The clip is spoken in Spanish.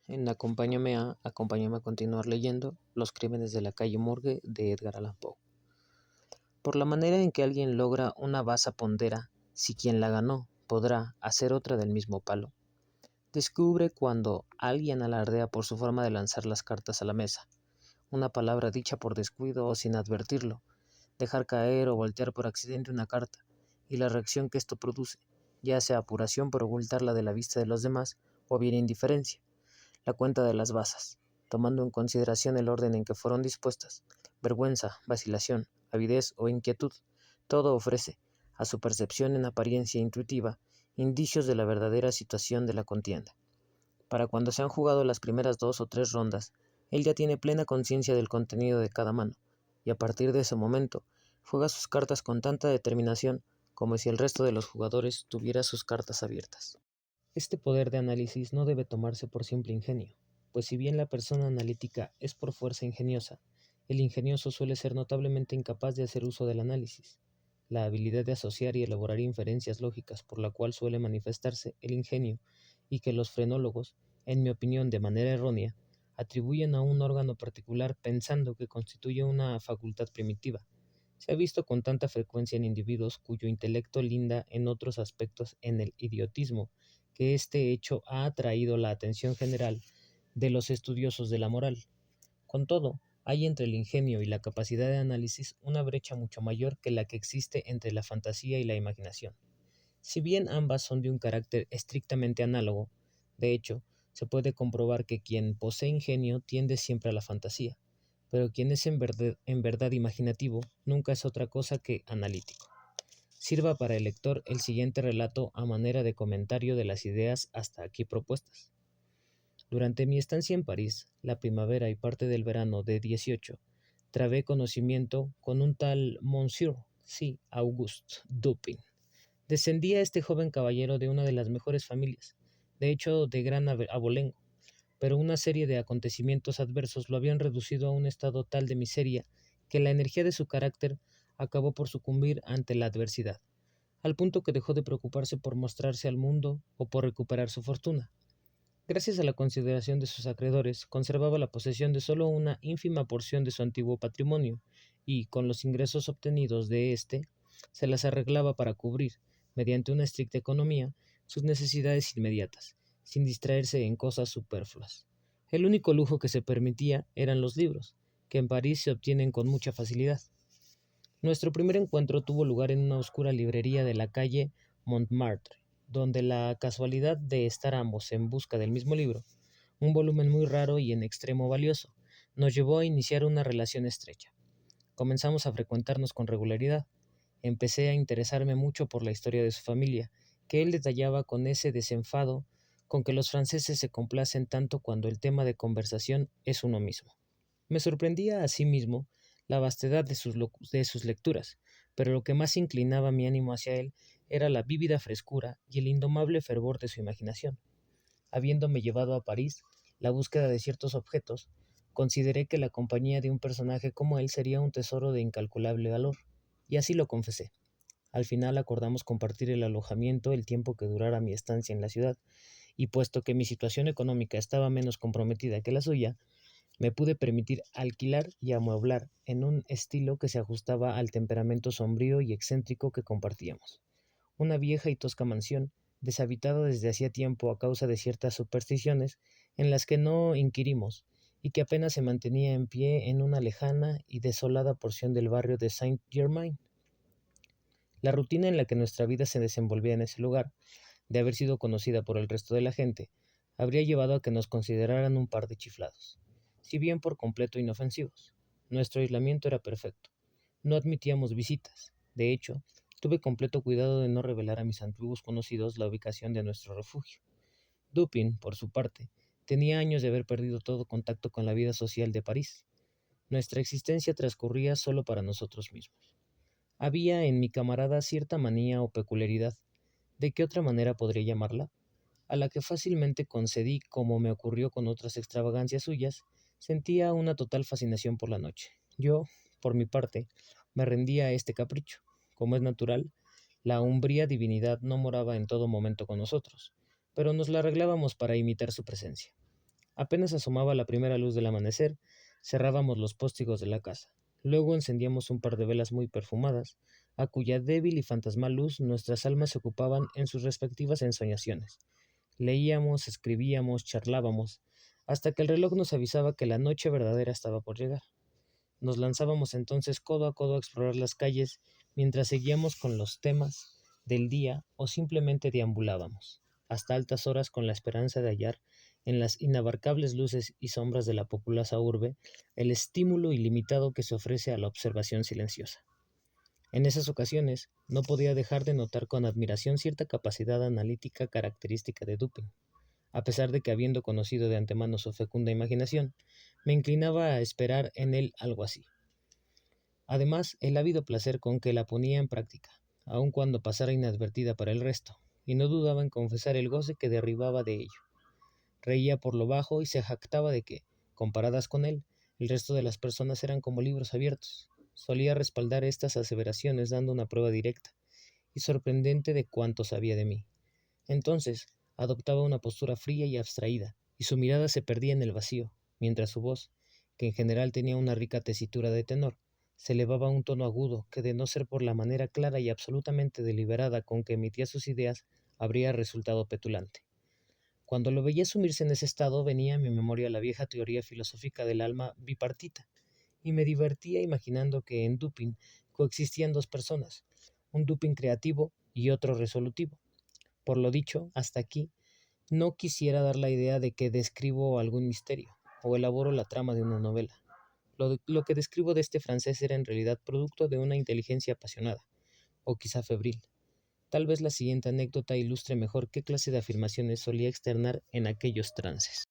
Acompáñame a continuar leyendo Los crímenes de la calle Morgue de Edgar Allan Poe. Por la manera en que alguien logra una baza pondera, si quien la ganó podrá hacer otra del mismo palo. Descubre cuando alguien alardea por su forma de lanzar las cartas a la mesa. Una palabra dicha por descuido o sin advertirlo, dejar caer o voltear por accidente una carta, y la reacción que esto produce, ya sea apuración por ocultarla de la vista de los demás o bien indiferencia. La cuenta de las bazas, tomando en consideración el orden en que fueron dispuestas, vergüenza, vacilación, avidez o inquietud, todo ofrece, a su percepción en apariencia intuitiva, indicios de la verdadera situación de la contienda. Para cuando se han jugado las primeras 2 o 3 rondas, él ya tiene plena conciencia del contenido de cada mano, y a partir de ese momento, juega sus cartas con tanta determinación como si el resto de los jugadores tuviera sus cartas abiertas. Este poder de análisis no debe tomarse por simple ingenio, pues si bien la persona analítica es por fuerza ingeniosa, el ingenioso suele ser notablemente incapaz de hacer uso del análisis. La habilidad de asociar y elaborar inferencias lógicas por la cual suele manifestarse el ingenio, y que los frenólogos, en mi opinión de manera errónea, atribuyen a un órgano particular pensando que constituye una facultad primitiva. Se ha visto con tanta frecuencia en individuos cuyo intelecto linda en otros aspectos en el idiotismo, que este hecho ha atraído la atención general de los estudiosos de la moral. Con todo, hay entre el ingenio y la capacidad de análisis una brecha mucho mayor que la que existe entre la fantasía y la imaginación. Si bien ambas son de un carácter estrictamente análogo, de hecho, se puede comprobar que quien posee ingenio tiende siempre a la fantasía, pero quien es en verdad imaginativo nunca es otra cosa que analítico. Sirva para el lector el siguiente relato a manera de comentario de las ideas hasta aquí propuestas. Durante mi estancia en París, la primavera y parte del verano de 18, trabé conocimiento con un tal Monsieur, sí, Auguste Dupin. Descendía este joven caballero de una de las mejores familias, de hecho de gran abolengo, pero una serie de acontecimientos adversos lo habían reducido a un estado tal de miseria que la energía de su carácter acabó por sucumbir ante la adversidad, al punto que dejó de preocuparse por mostrarse al mundo o por recuperar su fortuna. Gracias a la consideración de sus acreedores, conservaba la posesión de solo una ínfima porción de su antiguo patrimonio, y, con los ingresos obtenidos de éste, se las arreglaba para cubrir, mediante una estricta economía, sus necesidades inmediatas, sin distraerse en cosas superfluas. El único lujo que se permitía eran los libros, que en París se obtienen con mucha facilidad. Nuestro primer encuentro tuvo lugar en una oscura librería de la calle Montmartre, donde la casualidad de estar ambos en busca del mismo libro, un volumen muy raro y en extremo valioso, nos llevó a iniciar una relación estrecha. Comenzamos a frecuentarnos con regularidad. Empecé a interesarme mucho por la historia de su familia, que él detallaba con ese desenfado con que los franceses se complacen tanto cuando el tema de conversación es uno mismo. Me sorprendía asimismo la vastedad de sus lecturas, pero lo que más inclinaba mi ánimo hacia él era la vívida frescura y el indomable fervor de su imaginación. Habiéndome llevado a París la búsqueda de ciertos objetos, consideré que la compañía de un personaje como él sería un tesoro de incalculable valor, y así lo confesé. Al final acordamos compartir el alojamiento el tiempo que durara mi estancia en la ciudad, y puesto que mi situación económica estaba menos comprometida que la suya, me pude permitir alquilar y amueblar en un estilo que se ajustaba al temperamento sombrío y excéntrico que compartíamos. Una vieja y tosca mansión, deshabitada desde hacía tiempo a causa de ciertas supersticiones en las que no inquirimos, y que apenas se mantenía en pie en una lejana y desolada porción del barrio de Saint-Germain. La rutina en la que nuestra vida se desenvolvía en ese lugar, de haber sido conocida por el resto de la gente, habría llevado a que nos consideraran un par de chiflados, si bien por completo inofensivos. Nuestro aislamiento era perfecto. No admitíamos visitas. De hecho, tuve completo cuidado de no revelar a mis antiguos conocidos la ubicación de nuestro refugio. Dupin, por su parte, tenía años de haber perdido todo contacto con la vida social de París. Nuestra existencia transcurría solo para nosotros mismos. Había en mi camarada cierta manía o peculiaridad, ¿de qué otra manera podría llamarla?, a la que fácilmente concedí, como me ocurrió con otras extravagancias suyas. Sentía una total fascinación por la noche. Yo, por mi parte, me rendía a este capricho. Como es natural, la umbría divinidad no moraba en todo momento con nosotros, pero nos la arreglábamos para imitar su presencia. Apenas asomaba la primera luz del amanecer, cerrábamos los póstigos de la casa. Luego encendíamos un par de velas muy perfumadas, a cuya débil y fantasmal luz nuestras almas se ocupaban en sus respectivas ensoñaciones. Leíamos, escribíamos, charlábamos, hasta que el reloj nos avisaba que la noche verdadera estaba por llegar. Nos lanzábamos entonces codo a codo a explorar las calles mientras seguíamos con los temas del día o simplemente deambulábamos, hasta altas horas con la esperanza de hallar en las inabarcables luces y sombras de la populosa urbe el estímulo ilimitado que se ofrece a la observación silenciosa. En esas ocasiones no podía dejar de notar con admiración cierta capacidad analítica característica de Dupin. A pesar de que habiendo conocido de antemano su fecunda imaginación, me inclinaba a esperar en él algo así. Además, el ávido placer con que la ponía en práctica, aun cuando pasara inadvertida para el resto, y no dudaba en confesar el goce que derribaba de ello. Reía por lo bajo y se jactaba de que, comparadas con él, el resto de las personas eran como libros abiertos. Solía respaldar estas aseveraciones dando una prueba directa y sorprendente de cuánto sabía de mí. Entonces, adoptaba una postura fría y abstraída, y su mirada se perdía en el vacío, mientras su voz, que en general tenía una rica tesitura de tenor, se elevaba a un tono agudo que, de no ser por la manera clara y absolutamente deliberada con que emitía sus ideas, habría resultado petulante. Cuando lo veía sumirse en ese estado, venía a mi memoria la vieja teoría filosófica del alma bipartita, y me divertía imaginando que en Dupin coexistían dos personas, un Dupin creativo y otro resolutivo. Por lo dicho, hasta aquí, no quisiera dar la idea de que describo algún misterio o elaboro la trama de una novela. Lo que describo de este francés era en realidad producto de una inteligencia apasionada, o quizá febril. Tal vez la siguiente anécdota ilustre mejor qué clase de afirmaciones solía externar en aquellos trances.